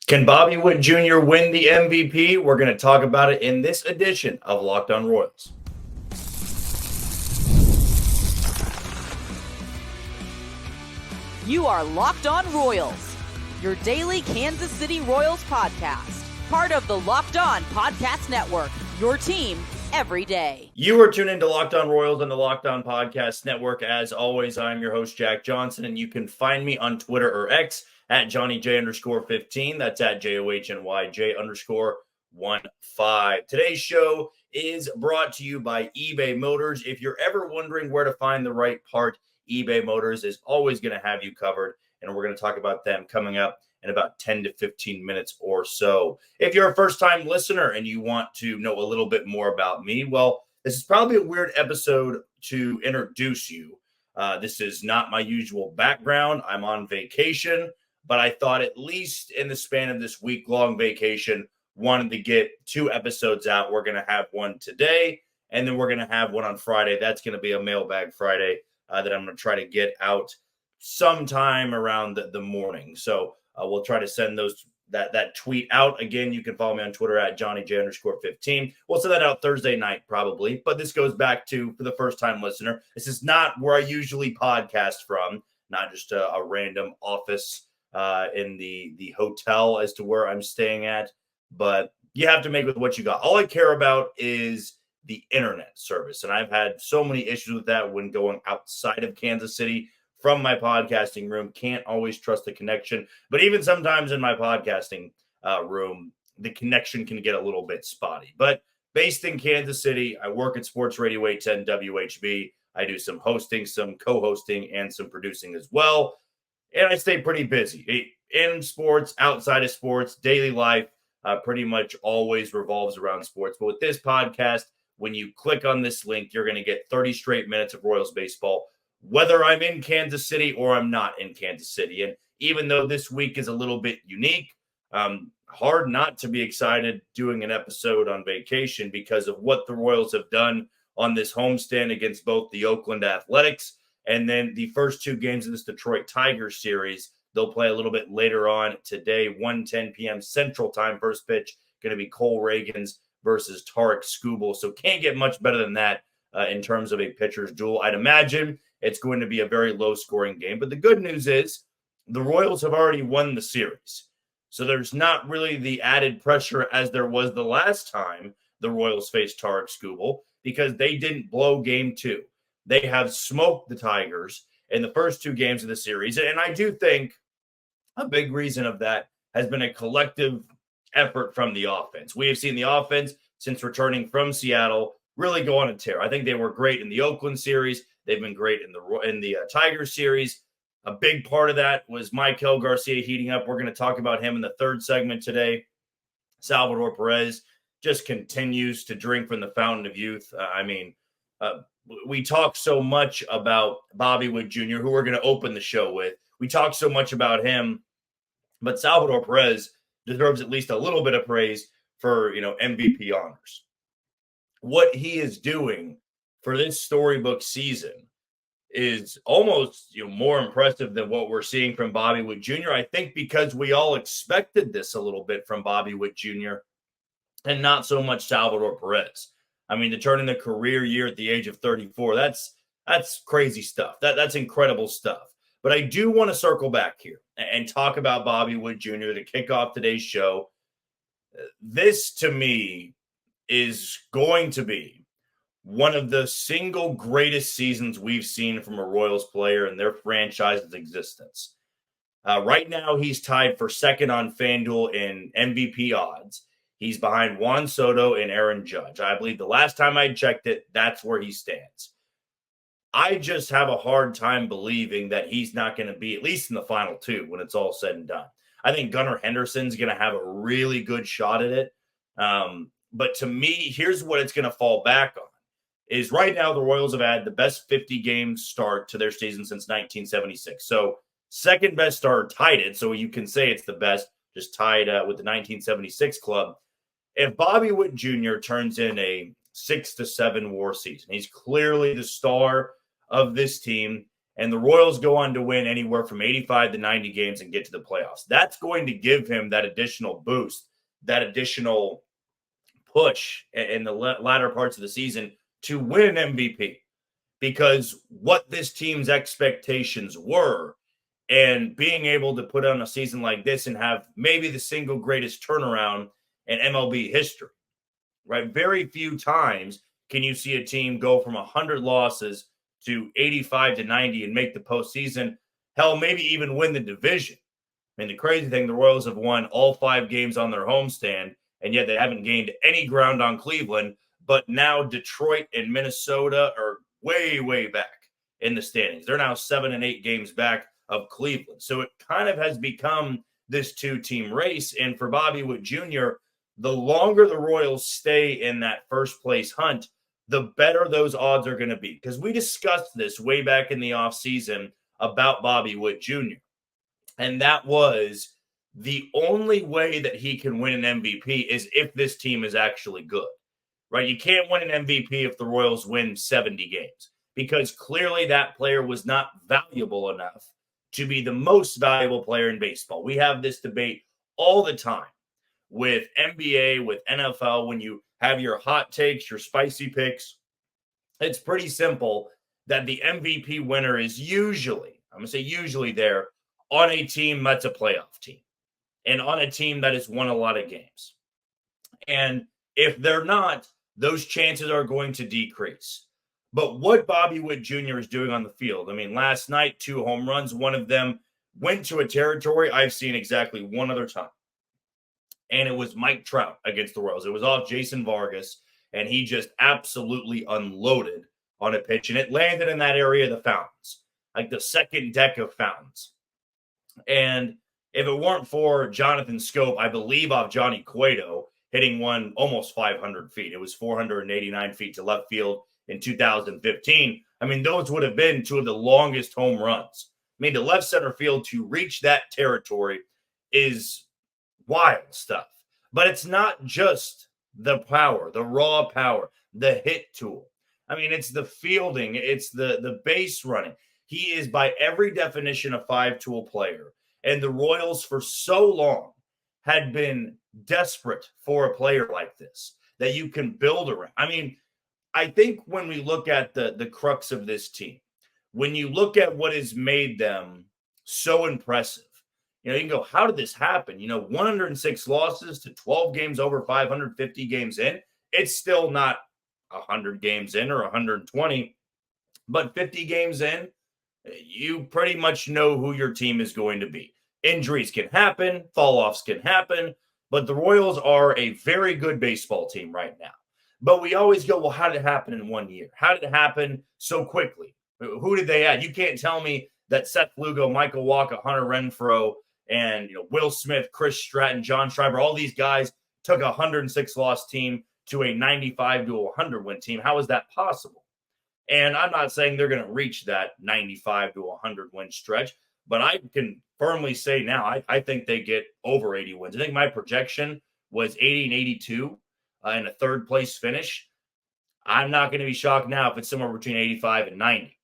Can Bobby Witt Jr. win the MVP? We're going to talk about it in this edition of Locked On Royals. You are Locked On Royals, your daily Kansas City Royals podcast. Part of the Locked On Podcast Network, your team every day. You are tuned into Locked On Royals on the Locked On Podcast Network. As always, I'm your host, Jack Johnson, and you can find me on Twitter or X at JohnnyJ_15. That's at JOHNYJ_15. Today's show is brought to you by eBay Motors. If you're ever wondering where to find the right part, eBay Motors is always going to have you covered, and we're going to talk about them coming up in about 10 to 15 minutes or so. If you're a first-time listener and you want to know a little bit more about me, well, this is probably a weird episode to introduce you. This is not my usual background. I'm on vacation, but I thought at least in the span of this week-long vacation, wanted to get 2 episodes out. We're going to have one today, and then we're going to have one on Friday. That's going to be a Mailbag Friday that I'm going to try to get out sometime around the morning. So we'll try to send that tweet out. Again, you can follow me on Twitter at JohnnyJ_15. We'll send that out Thursday night probably, but this goes back to, for the first-time listener, this is not where I usually podcast from, not just a random office in the hotel as to where I'm staying at, but you have to make with what you got. All I care about is the internet service, and I've had so many issues with that when going outside of Kansas City from my podcasting room. Can't always trust the connection, but even sometimes in my podcasting room, the connection can get a little bit spotty. But based in Kansas City, I work at Sports Radio 810 WHB. I do some hosting, some co-hosting, and some producing as well. And I stay pretty busy in sports, outside of sports. Daily life pretty much always revolves around sports. But with this podcast, when you click on this link, you're going to get 30 straight minutes of Royals baseball, whether I'm in Kansas City or I'm not in Kansas City. And even though this week is a little bit unique, hard not to be excited doing an episode on vacation because of what the Royals have done on this homestand against both the Oakland Athletics and then the first 2 games of this Detroit Tigers series. They'll play a little bit later on today, 1:10 p.m. Central Time. First pitch going to be Cole Reagans versus Tarek Skubal. So can't get much better than that in terms of a pitcher's duel. I'd imagine it's going to be a very low-scoring game. But the good news is the Royals have already won the series. So there's not really the added pressure as there was the last time the Royals faced Tarek Skubal because they didn't blow game 2. They have smoked the Tigers in the first 2 games of the series. And I do think a big reason of that has been a collective effort from the offense. We have seen the offense since returning from Seattle really go on a tear. I think they were great in the Oakland series. They've been great in the Tigers series. A big part of that was Maikel Garcia heating up. We're going to talk about him in the 3rd segment today. Salvador Perez just continues to drink from the fountain of youth. We talk so much about Bobby Witt Jr., who we're going to open the show with. We talk so much about him, but Salvador Perez deserves at least a little bit of praise for, MVP honors. What he is doing for this storybook season is almost more impressive than what we're seeing from Bobby Witt Jr. I think because we all expected this a little bit from Bobby Witt Jr. and not so much Salvador Perez. I mean, to turn in the career year at the age of 34, that's crazy stuff. That's incredible stuff. But I do want to circle back here and talk about Bobby Witt Jr. to kick off today's show. This, to me, is going to be one of the single greatest seasons we've seen from a Royals player in their franchise's existence. Right now, he's tied for 2nd on FanDuel in MVP odds. He's behind Juan Soto and Aaron Judge. I believe the last time I checked it, that's where he stands. I just have a hard time believing that he's not going to be at least in the final 2 when it's all said and done. I think Gunnar Henderson's going to have a really good shot at it. But to me, here's what it's going to fall back on. Is right now the Royals have had the best 50-game start to their season since 1976. So 2nd best start, tied it. So you can say it's the best, just tied with the 1976 club. If Bobby Witt Jr. turns in a 6-7 WAR season, he's clearly the star of this team. and the Royals go on to win anywhere from 85 to 90 games and get to the playoffs. That's going to give him that additional boost, that additional push in the latter parts of the season to win an MVP, because what this team's expectations were, and being able to put on a season like this and have maybe the single greatest turnaround in MLB history, right? Very few times can you see a team go from 100 losses to 85 to 90 and make the postseason. Hell, maybe even win the division. I mean, the crazy thing, the Royals have won all 5 games on their homestand, and yet they haven't gained any ground on Cleveland. But now Detroit and Minnesota are way, way back in the standings. They're now 7 and 8 games back of Cleveland. So it kind of has become this 2-team race. And for Bobby Witt Jr., the longer the Royals stay in that first place hunt, the better those odds are going to be. Because we discussed this way back in the offseason about Bobby Witt Jr. And that was the only way that he can win an MVP is if this team is actually good, right? You can't win an MVP if the Royals win 70 games, because clearly that player was not valuable enough to be the most valuable player in baseball. We have this debate all the time with NBA, with NFL, when you have your hot takes, your spicy picks. It's pretty simple that the MVP winner is usually, I'm going to say usually, there on a team that's a playoff team and on a team that has won a lot of games. And if they're not, those chances are going to decrease. But what Bobby Witt Jr. is doing on the field, I mean, last night, 2 home runs, one of them went to a territory I've seen exactly one other time. And it was Mike Trout against the Royals. It was off Jason Vargas, and he just absolutely unloaded on a pitch. And it landed in that area of the fountains, like the second deck of fountains. And if it weren't for Jonathan Scope, I believe off Johnny Cueto, hitting one almost 500 feet. It was 489 feet to left field in 2015. I mean, those would have been 2 of the longest home runs. I mean, the left center field to reach that territory is wild stuff. But it's not just the power, the raw power, the hit tool. I mean, it's the fielding, it's the base running. He is, by every definition, a 5-tool player. And the Royals, for so long, had been desperate for a player like this that you can build around. I mean, I think when we look at the crux of this team, when you look at what has made them so impressive, you can go, how did this happen? 106 losses to 12 games over 550 games in. It's still not 100 games in or 120, but 50 games in, you pretty much know who your team is going to be. Injuries can happen, fall-offs can happen, but the Royals are a very good baseball team right now. But we always go, well, how did it happen in 1 year? How did it happen so quickly? Who did they add? You can't tell me that Seth Lugo, Michael Wacha, Hunter Renfroe, and Will Smith, Chris Stratton, John Schreiber, all these guys took a 106-loss team to a 95 to 100 win team. How is that possible? And I'm not saying they're going to reach that 95 to 100 win stretch, but I can firmly say now I think they get over 80 wins. I think my projection was 80 and 82 in a third place finish. I'm not going to be shocked now if it's somewhere between 85 and 90.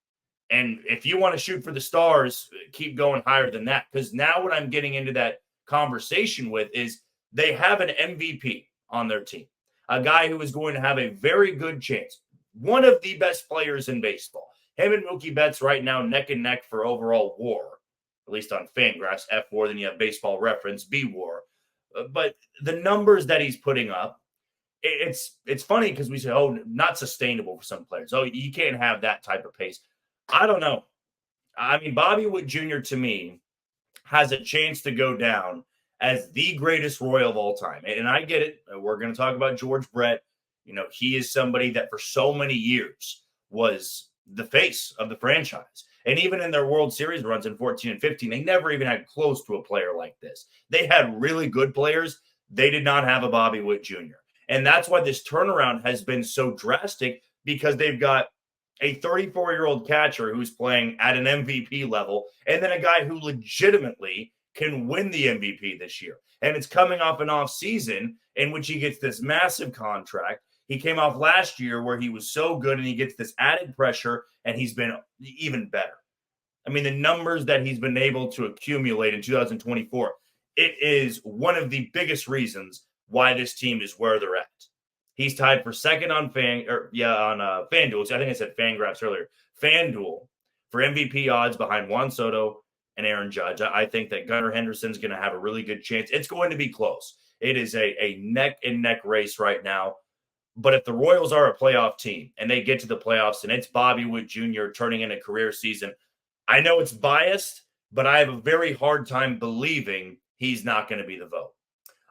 And if you want to shoot for the stars, keep going higher than that. Because now what I'm getting into that conversation with is they have an MVP on their team, a guy who is going to have a very good chance, one of the best players in baseball. Him and Mookie Betts right now neck and neck for overall WAR, at least on Fangraphs. F WAR, then you have Baseball Reference, B WAR. But the numbers that he's putting up, it's funny because we say, oh, not sustainable for some players. Oh, you can't have that type of pace. I don't know. I mean, Bobby Witt Jr. to me has a chance to go down as the greatest Royal of all time. And I get it. We're going to talk about George Brett. He is somebody that for so many years was the face of the franchise. And even in their World Series runs in 14 and 15, they never even had close to a player like this. They had really good players. They did not have a Bobby Witt Jr. And that's why this turnaround has been so drastic, because they've got a 34-year-old catcher who's playing at an MVP level, and then a guy who legitimately can win the MVP this year. And it's coming off an off season in which he gets this massive contract. He came off last year where he was so good, and he gets this added pressure, and he's been even better. I mean, the numbers that he's been able to accumulate in 2024, it is one of the biggest reasons why this team is where they're at. He's tied for second on FanDuel. I think I said Fangraphs earlier. FanDuel for MVP odds behind Juan Soto and Aaron Judge. I think that Gunnar Henderson's going to have a really good chance. It's going to be close. It is a neck and neck race right now. But if the Royals are a playoff team and they get to the playoffs and it's Bobby Witt Jr. turning in a career season, I know it's biased, but I have a very hard time believing he's not going to be the vote.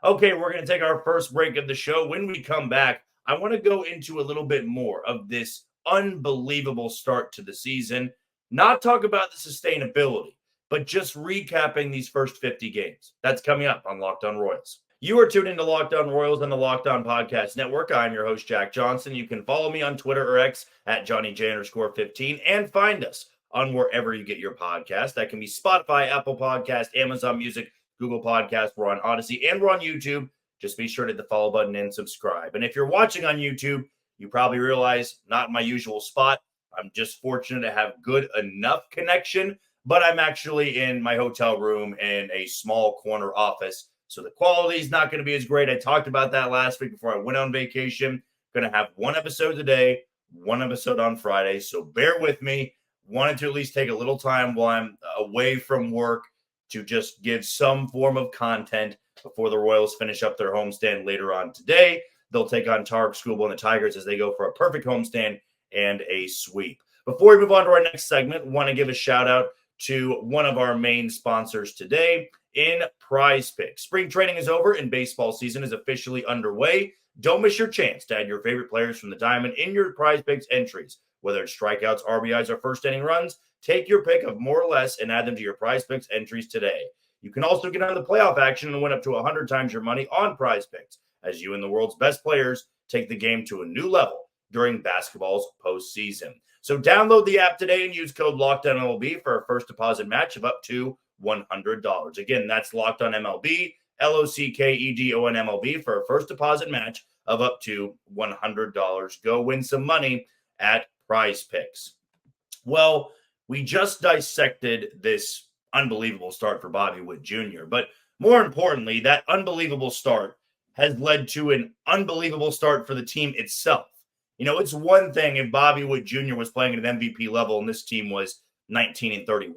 Okay, we're going to take our first break of the show. When we come back, I want to go into a little bit more of this unbelievable start to the season. Not talk about the sustainability, but just recapping these first 50 games. That's coming up on Locked On Royals. You are tuned into Locked On Royals on the Locked On Podcast Network. I'm your host, Jack Johnson. You can follow me on Twitter or X at JohnnyJ_15 and find us on wherever you get your podcast. That can be Spotify, Apple Podcast, Amazon Music, Google Podcast. We're on Odyssey and we're on YouTube. Just be sure to hit the follow button and subscribe. And if you're watching on YouTube, you probably realize not my usual spot. I'm just fortunate to have good enough connection, but I'm actually in my hotel room in a small corner office. So the quality is not going to be as great. I talked about that last week before I went on vacation. Going to have one episode today, one episode on Friday. So bear with me. Wanted to at least take a little time while I'm away from work to just give some form of content before the Royals finish up their homestand later on today. They'll take on Tarek Skubal and the Tigers as they go for a perfect homestand and a sweep. Before we move on to our next segment, want to give a shout out to one of our main sponsors today in PrizePicks. Spring training is over and baseball season is officially underway. Don't miss your chance to add your favorite players from the diamond in your PrizePicks entries. Whether it's strikeouts, RBIs, or first inning runs, take your pick of more or less and add them to your PrizePicks entries today. You can also get on the playoff action and win up to 100 times your money on PrizePicks as you and the world's best players take the game to a new level during basketball's postseason. So download the app today and use code LOCKEDONMLB for a first deposit match of up to $100. Again, that's Locked On MLB, LOCKEDONMLB for a first deposit match of up to $100. Go win some money at PrizePicks. Well, we just dissected this unbelievable start for Bobby Witt Jr., but more importantly, that unbelievable start has led to an unbelievable start for the team itself. You know, it's one thing if Bobby Witt Jr. was playing at an MVP level and this team was 19-31,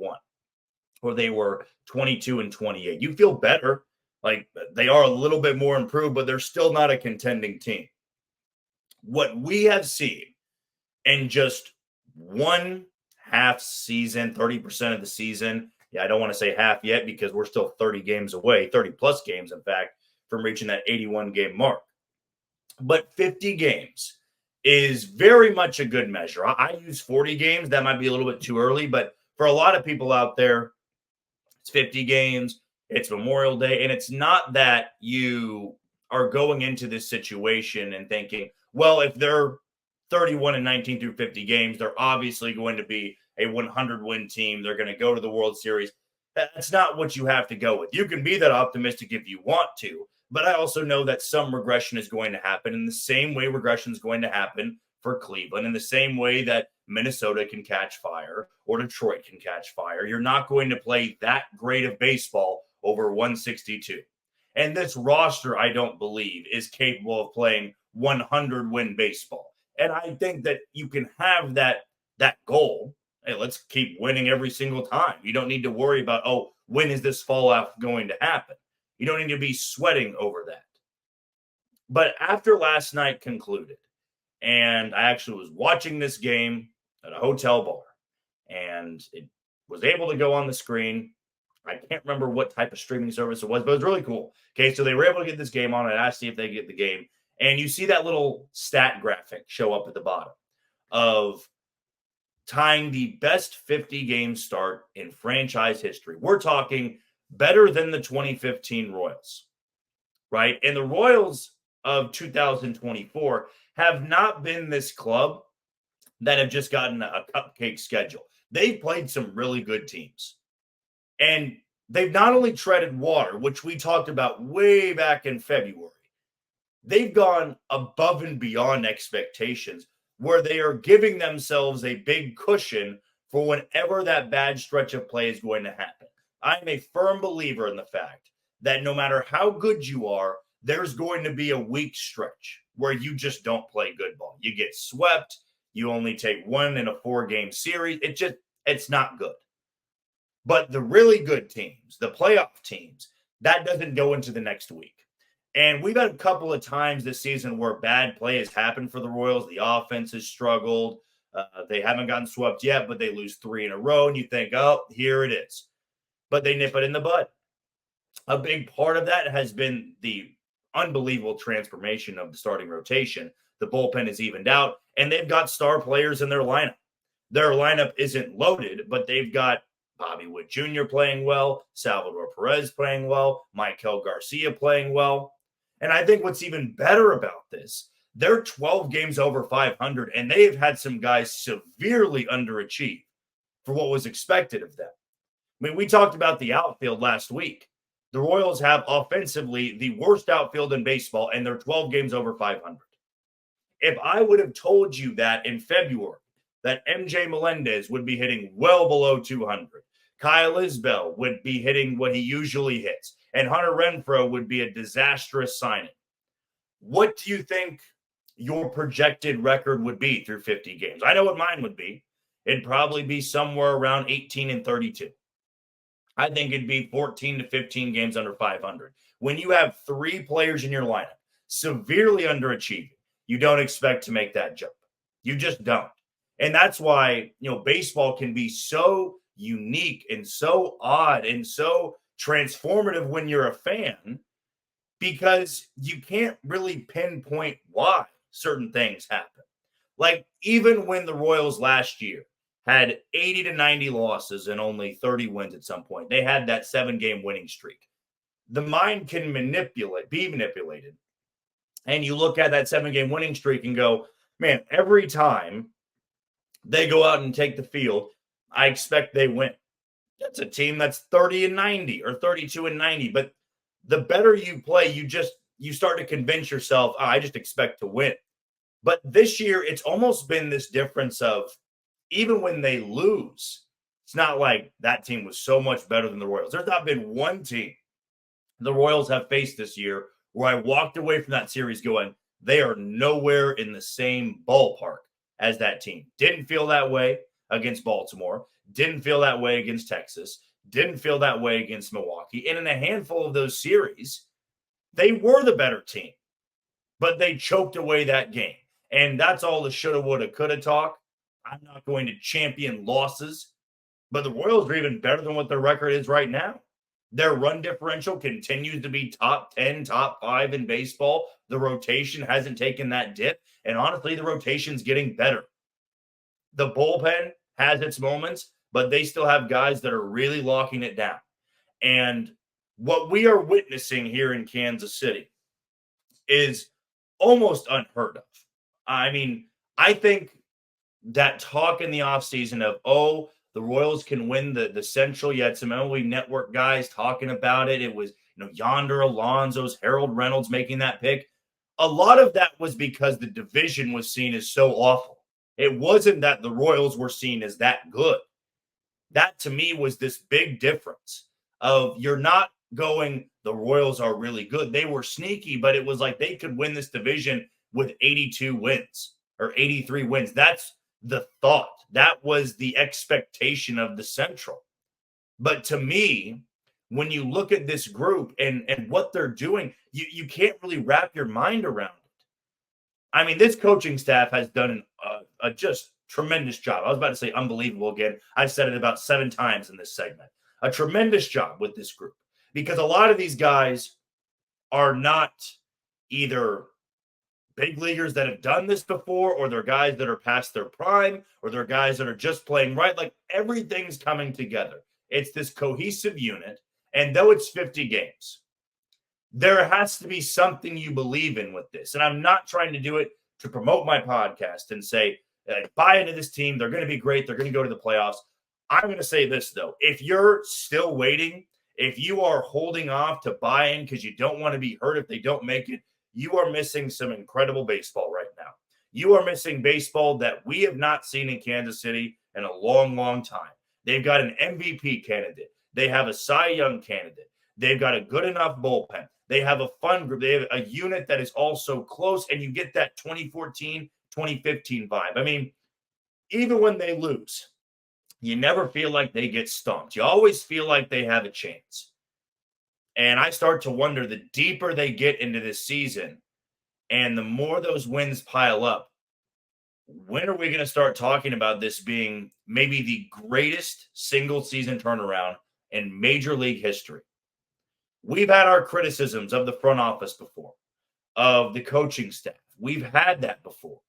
or they were 22-28. You feel better. Like they are a little bit more improved, but they're still not a contending team. What we have seen in just one half season, 30% of the season. Yeah, I don't want to say half yet because we're still 30 games away, 30 plus games, in fact, from reaching that 81 game mark. But 50 games is very much a good measure. I use 40 games. That might be a little bit too early, but for a lot of people out there, it's 50 games. It's Memorial Day. And it's not that you are going into this situation and thinking, well, if they're 31-19 through 50 games, they're obviously going to be a 100-win team. They're going to go to the World Series. That's not what you have to go with. You can be that optimistic if you want to, but I also know that some regression is going to happen in the same way regression is going to happen for Cleveland, in the same way that Minnesota can catch fire or Detroit can catch fire. You're not going to play that great of baseball over 162. And this roster, I don't believe, is capable of playing 100-win baseball. And I think that you can have that goal. Hey, let's keep winning every single time. You don't need to worry about, oh, when is this fallout going to happen? You don't need to be sweating over that. But after last night concluded, and I actually was watching this game at a hotel bar, and it was able to go on the screen. I can't remember what type of streaming service it was, but it was really cool. Okay, so they were able to get this game on. I asked if they could get the game. And you see that little stat graphic show up at the bottom of tying the best 50-game start in franchise history. We're talking better than the 2015 Royals, right? And the Royals of 2024 have not been this club that have just gotten a cupcake schedule. They've played some really good teams. And they've not only treaded water, which we talked about way back in February, they've gone above and beyond expectations where they are giving themselves a big cushion for whenever that bad stretch of play is going to happen. I'm a firm believer in the fact that no matter how good you are, there's going to be a weak stretch where you just don't play good ball. You get swept. You only take one in a 4-game series. It's not good. But the really good teams, the playoff teams, that doesn't go into the next week. And we've had a couple of times this season where bad play has happened for the Royals. The offense has struggled. They haven't gotten swept yet, but they lose 3 in a row. And you think, oh, here it is. But they nip it in the bud. A big part of that has been the unbelievable transformation of the starting rotation. The bullpen is evened out, and they've got star players in their lineup. Their lineup isn't loaded, but they've got Bobby Witt Jr. playing well, Salvador Perez playing well, Maikel Garcia playing well. And I think what's even better about this, they're 12 games over 500, and they've had some guys severely underachieve for what was expected of them. I mean, we talked about the outfield last week. The Royals have offensively the worst outfield in baseball, and they're 12 games over 500. If I would have told you that in February, that MJ Melendez would be hitting well below 200, Kyle Isbell would be hitting what he usually hits, and Hunter Renfroe would be a disastrous signing, what do you think your projected record would be through 50 games? I know what mine would be. It'd probably be somewhere around 18-32. I think it'd be 14 to 15 games under 500. When you have 3 players in your lineup severely underachieving, you don't expect to make that jump. You just don't. And that's why, baseball can be so unique and so odd and so transformative when you're a fan, because you can't really pinpoint why certain things happen. Like even when the Royals last year had 80 to 90 losses and only 30 wins at some point, they had that 7-game winning streak. The mind can be manipulated. And you look at that 7-game winning streak and go, man, every time they go out and take the field, I expect they win. That's a team that's 30-90 or 32-90. But the better you play, you start to convince yourself, I just expect to win. But this year, it's almost been this difference of even when they lose, it's not like that team was so much better than the Royals. There's not been one team the Royals have faced this year where I walked away from that series going, they are nowhere in the same ballpark as that team. Didn't feel that way against Baltimore. Didn't feel that way against Texas. Didn't feel that way against Milwaukee. And in a handful of those series, they were the better team, but they choked away that game. And that's all the shoulda, woulda, coulda talk. I'm not going to champion losses, but the Royals are even better than what their record is right now. Their run differential continues to be top 10, top 5 in baseball. The rotation hasn't taken that dip. And honestly, the rotation's getting better. The bullpen has its moments, but they still have guys that are really locking it down. And what we are witnessing here in Kansas City is almost unheard of. I mean, I think that talk in the offseason of, the Royals can win the Central. You had some MLB Network guys talking about it. It was, Yonder Alonso's, Harold Reynolds making that pick. A lot of that was because the division was seen as so awful. It wasn't that the Royals were seen as that good. That, to me, was this big difference of you're not going, the Royals are really good. They were sneaky, but it was like they could win this division with 82 wins or 83 wins. That's the thought. That was the expectation of the Central. But to me, when you look at this group and what they're doing, you can't really wrap your mind around it. I mean, this coaching staff has done a just tremendous job. I was about to say unbelievable again. I've said it about 7 times in this segment. A tremendous job with this group, because a lot of these guys are not either big leaguers that have done this before, or they're guys that are past their prime, or they're guys that are just playing right. Like everything's coming together. It's this cohesive unit. And though it's 50 games, there has to be something you believe in with this. And I'm not trying to do it to promote my podcast and say, buy into this team. They're going to be great. They're going to go to the playoffs. I'm going to say this, though. If you're still waiting, if you are holding off to buy in because you don't want to be hurt if they don't make it, you are missing some incredible baseball right now. You are missing baseball that we have not seen in Kansas City in a long, long time. They've got an MVP candidate. They have a Cy Young candidate. They've got a good enough bullpen. They have a fun group. They have a unit that is also close, and you get that 2014, 2015 vibe. I mean, even when they lose, you never feel like they get stumped. You always feel like they have a chance. And I start to wonder, the deeper they get into this season and the more those wins pile up, when are we going to start talking about this being maybe the greatest single season turnaround in Major League history? We've had our criticisms of the front office before, of the coaching staff. We've had that before.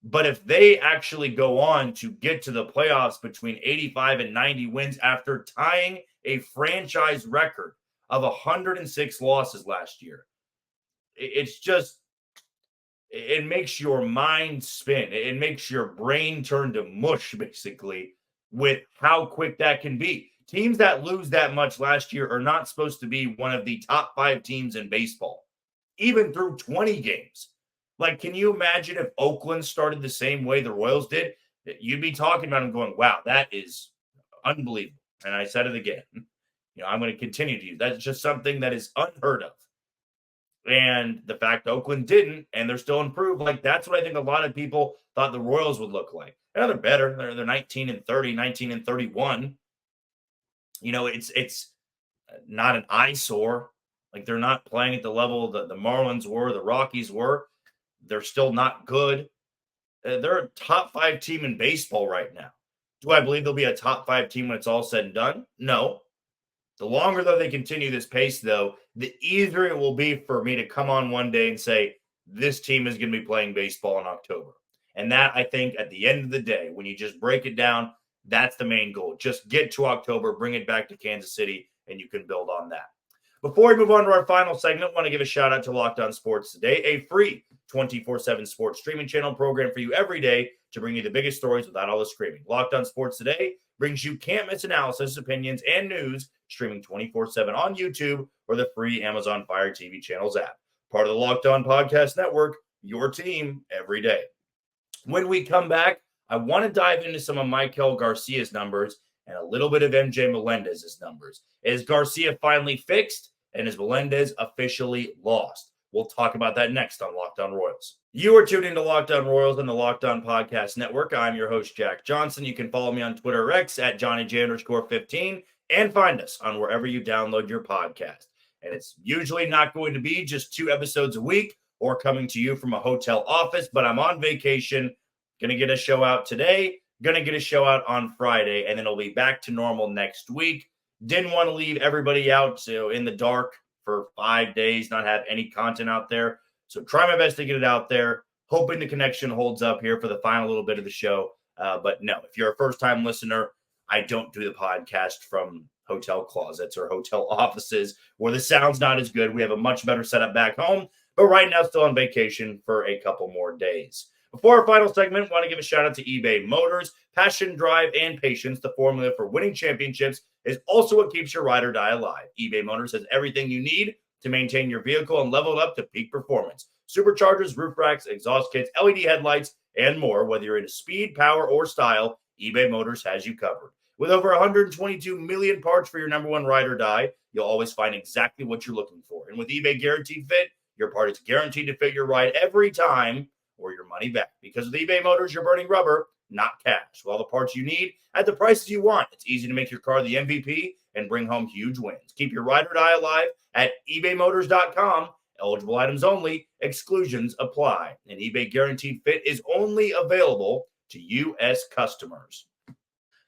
But if they actually go on to get to the playoffs between 85 and 90 wins after tying a franchise record of 106 losses last year, it's just, it makes your mind spin. It makes your brain turn to mush, basically, with how quick that can be. Teams that lose that much last year are not supposed to be one of the top 5 teams in baseball, even through 20 games. Like, can you imagine if Oakland started the same way the Royals did? You'd be talking about them going, wow, that is unbelievable. And I said it again. I'm going to continue to use that. That's just something that is unheard of. And the fact Oakland didn't, and they're still improved, like, that's what I think a lot of people thought the Royals would look like. They're better. They're 19-30, 19-31. It's not an eyesore. Like, they're not playing at the level that the Marlins were, the Rockies were. They're still not good. They're a top 5 team in baseball right now. Do I believe they'll be a top 5 team when it's all said and done? No. The longer that they continue this pace, though, the easier it will be for me to come on one day and say, this team is going to be playing baseball in October. And that, I think, at the end of the day, when you just break it down, that's the main goal. Just get to October, bring it back to Kansas City, and you can build on that. Before we move on to our final segment, I want to give a shout out to Locked On Sports Today, a free 24/7 sports streaming channel program for you every day to bring you the biggest stories without all the screaming. Locked On Sports Today brings you can't miss analysis, opinions, and news streaming 24/7 on YouTube or the free Amazon Fire TV channels app. Part of the Locked On Podcast Network, your team every day. When we come back, I want to dive into some of Maikel Garcia's numbers and a little bit of MJ Melendez's numbers. Is Garcia finally fixed, and is Melendez officially lost? We'll talk about that next on Locked On Royals. You are tuned into Locked On Royals on the Locked On Podcast Network. I'm your host, Jack Johnson. You can follow me on Twitter or X at JohnnyJ_15 and find us on wherever you download your podcast. And it's usually not going to be just 2 episodes a week or coming to you from a hotel office, but I'm on vacation. Going to get a show out today, going to get a show out on Friday, and then it'll be back to normal next week. Didn't want to leave everybody out in the dark for 5 days, not have any content out there. So try my best to get it out there, hoping the connection holds up here for the final little bit of the show. But no, if you're a first-time listener, I don't do the podcast from hotel closets or hotel offices where the sound's not as good. We have a much better setup back home, but right now still on vacation for a couple more days. Before our final segment, I want to give a shout out to eBay Motors. Passion, drive, and patience, the formula for winning championships, is also what keeps your ride or die alive. eBay Motors has everything you need to maintain your vehicle and level it up to peak performance. Superchargers, roof racks, exhaust kits, LED headlights, and more. Whether you're into speed, power, or style, eBay Motors has you covered. With over 122 million parts for your number one ride or die, you'll always find exactly what you're looking for. And with eBay Guaranteed Fit, your part is guaranteed to fit your ride every time or your money back. Because with eBay Motors, you're burning rubber, not cash. With all the parts you need at the prices you want, it's easy to make your car the MVP and bring home huge wins. Keep your ride or die alive at ebaymotors.com. Eligible items only. Exclusions apply. And eBay Guaranteed Fit is only available to U.S. customers.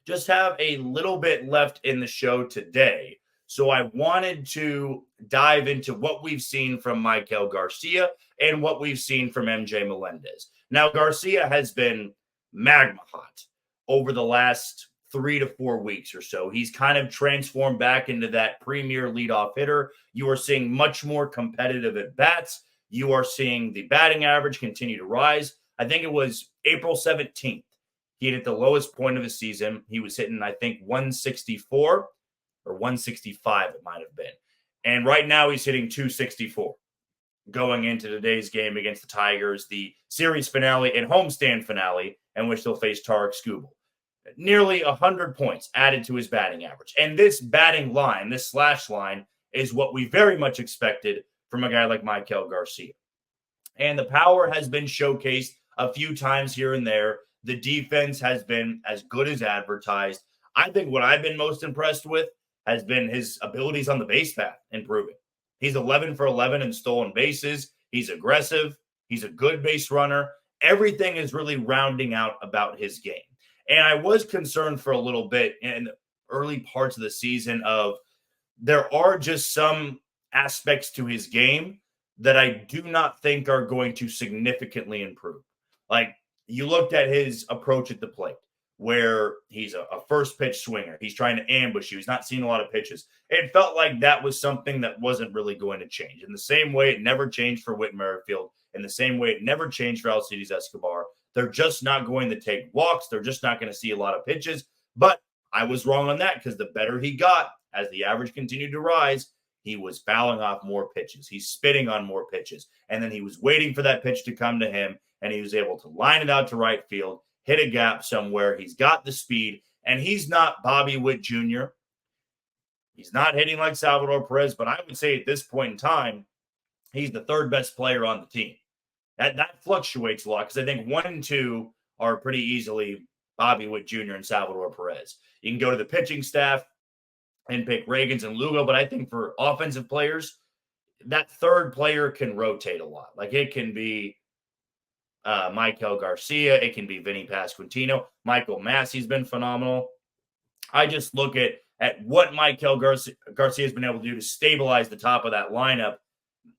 Just have a little bit left in the show today. So I wanted to dive into what we've seen from Maikel Garcia and what we've seen from MJ Melendez. Now, Garcia has been magma hot over the last 3 to 4 weeks or so. He's kind of transformed back into that premier leadoff hitter. You are seeing much more competitive at bats. You are seeing the batting average continue to rise. I think it was April 17th. He hit the lowest point of the season. He was hitting, I think, 164 or 165 it might have been. And right now he's hitting 264 going into today's game against the Tigers, the series finale and homestand finale, in which they'll face Tarek Skubal. nearly 100 points added to his batting average. And this batting line, this slash line, is what we very much expected from a guy like Maikel Garcia. And the power has been showcased a few times here and there. The defense has been as good as advertised. I think what I've been most impressed with has been his abilities on the base path improving. He's 11 for 11 in stolen bases. He's aggressive. He's a good base runner. Everything is really rounding out about his game. And I was concerned for a little bit in the early parts of the season of there are just some aspects to his game that I do not think are going to significantly improve. Like you looked at his approach at the plate, where he's a first pitch swinger. He's trying to ambush you. He's not seeing a lot of pitches. It felt like that was something that wasn't really going to change. In the same way it never changed for Whit Merrifield, in the same way it never changed for Alcides Escobar. They're just not going to take walks. They're just not going to see a lot of pitches. But I was wrong on that because the better he got, as the average continued to rise, he was fouling off more pitches. He's spitting on more pitches. And then he was waiting for that pitch to come to him, and he was able to line it out to right field, hit a gap somewhere. He's got the speed, and he's not Bobby Witt Jr. He's not hitting like Salvador Perez, but I would say at this point in time, he's the third best player on the team. That fluctuates a lot because I think 1 and 2 are pretty easily Bobby Witt Jr. and Salvador Perez. You can go to the pitching staff and pick Reagans and Lugo, but I think for offensive players, that third player can rotate a lot. Like it can be Maikel Garcia, it can be Vinny Pasquantino. Michael Massey's been phenomenal. I just look at what Maikel Garcia has been able to do to stabilize the top of that lineup.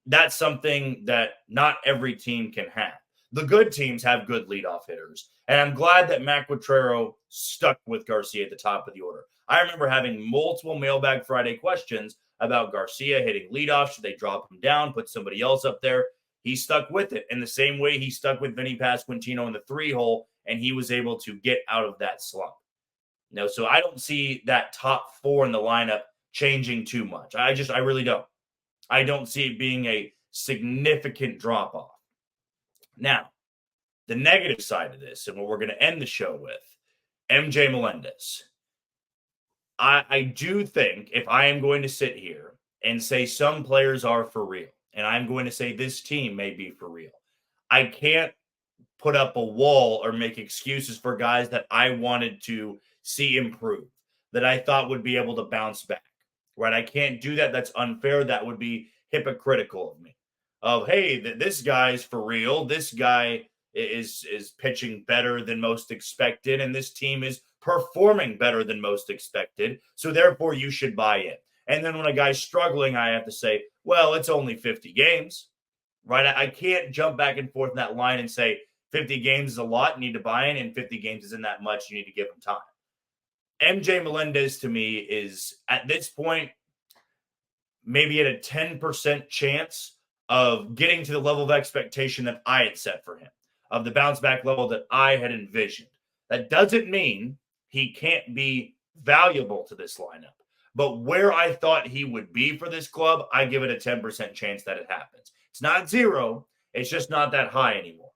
That's something that not every team can have. The good teams have good leadoff hitters, and I'm glad that Mac Quatrero stuck with Garcia at the top of the order. I remember having multiple Mailbag Friday questions about Garcia hitting leadoff. Should they drop him down, put somebody else up there? He stuck with it in the same way he stuck with Vinny Pasquantino in the 3-hole, and he was able to get out of that slump. So I don't see that top 4 in the lineup changing too much. I really don't. I don't see it being a significant drop-off. Now, the negative side of this, and what we're going to end the show with, MJ Melendez. I do think if I am going to sit here and say some players are for real, and I'm going to say this team may be for real, I can't put up a wall or make excuses for guys that I wanted to see improve, that I thought would be able to bounce back, right? I can't do that. That's unfair. That would be hypocritical of me. Of, hey, this guy's for real. This guy is pitching better than most expected, and this team is performing better than most expected. So therefore, you should buy in. And then when a guy's struggling, I have to say, well, it's only 50 games, right? I can't jump back and forth in that line and say 50 games is a lot, you need to buy in, and 50 games isn't that much, you need to give him time. MJ Melendez, to me, is at this point maybe at a 10% chance of getting to the level of expectation that I had set for him, of the bounce back level that I had envisioned. That doesn't mean he can't be valuable to this lineup. But where I thought he would be for this club, I give it a 10% chance that it happens. It's not 0. It's just not that high anymore.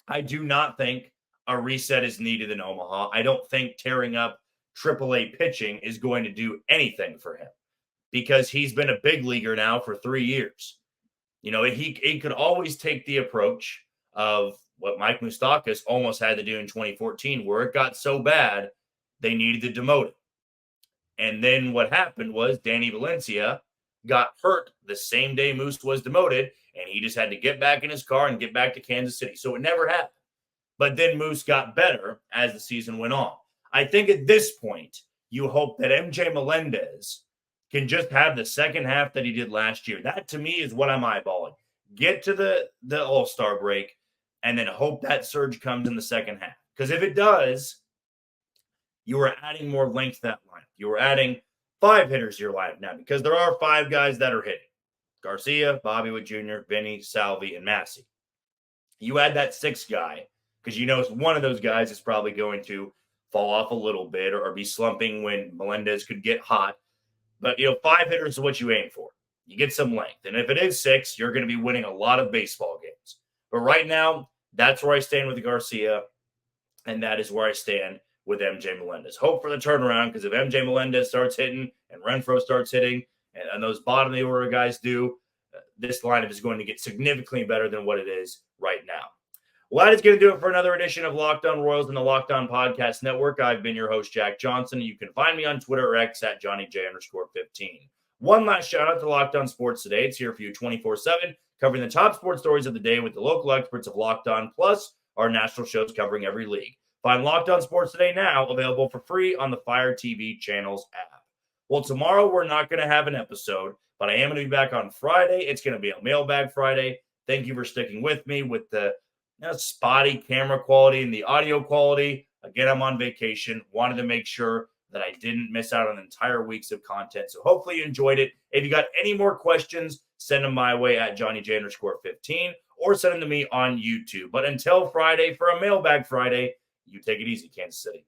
I do not think a reset is needed in Omaha. I don't think tearing up AAA pitching is going to do anything for him because he's been a big leaguer now for 3 years. He could always take the approach of what Mike Moustakas almost had to do in 2014, where it got so bad they needed to demote him. And then what happened was Danny Valencia got hurt the same day Moose was demoted, and he just had to get back in his car and get back to Kansas City. So it never happened. But then Moose got better as the season went on. I think at this point, you hope that MJ Melendez can just have the second half that he did last year. That, to me, is what I'm eyeballing. Get to the All-Star break and then hope that surge comes in the second half. Because if it does, you are adding more length to that lineup. You are adding 5 hitters to your lineup now because there are 5 guys that are hitting. Garcia, Bobby Witt Jr., Vinny, Salvi, and Massey. You add that 6th guy because one of those guys is probably going to fall off a little bit or be slumping when Melendez could get hot. But, 5 hitters is what you aim for. You get some length. And if it is 6, you're going to be winning a lot of baseball games. But right now, that's where I stand with Garcia, and that is where I stand with MJ Melendez. Hope for the turnaround, because if MJ Melendez starts hitting and Renfroe starts hitting and those bottom of the order guys do, this lineup is going to get significantly better than what it is right now. Well, that is going to do it for another edition of Locked On Royals and the Locked On Podcast Network. I've been your host, Jack Johnson. You can find me on Twitter or X at JohnnyJ_15. One last shout out to Locked On Sports Today. It's here for you 24/7, covering the top sports stories of the day with the local experts of Locked On, plus our national shows covering every league. Find Locked On Sports Today now, available for free on the Fire TV channels app. Well, tomorrow we're not going to have an episode, but I am going to be back on Friday. It's going to be a Mailbag Friday. Thank you for sticking with me with the spotty camera quality and the audio quality. Again, I'm on vacation. Wanted to make sure that I didn't miss out on entire weeks of content. So hopefully you enjoyed it. If you got any more questions, send them my way at JohnnyJ_15 or send them to me on YouTube. But until Friday for a Mailbag Friday, you take it easy, Kansas City.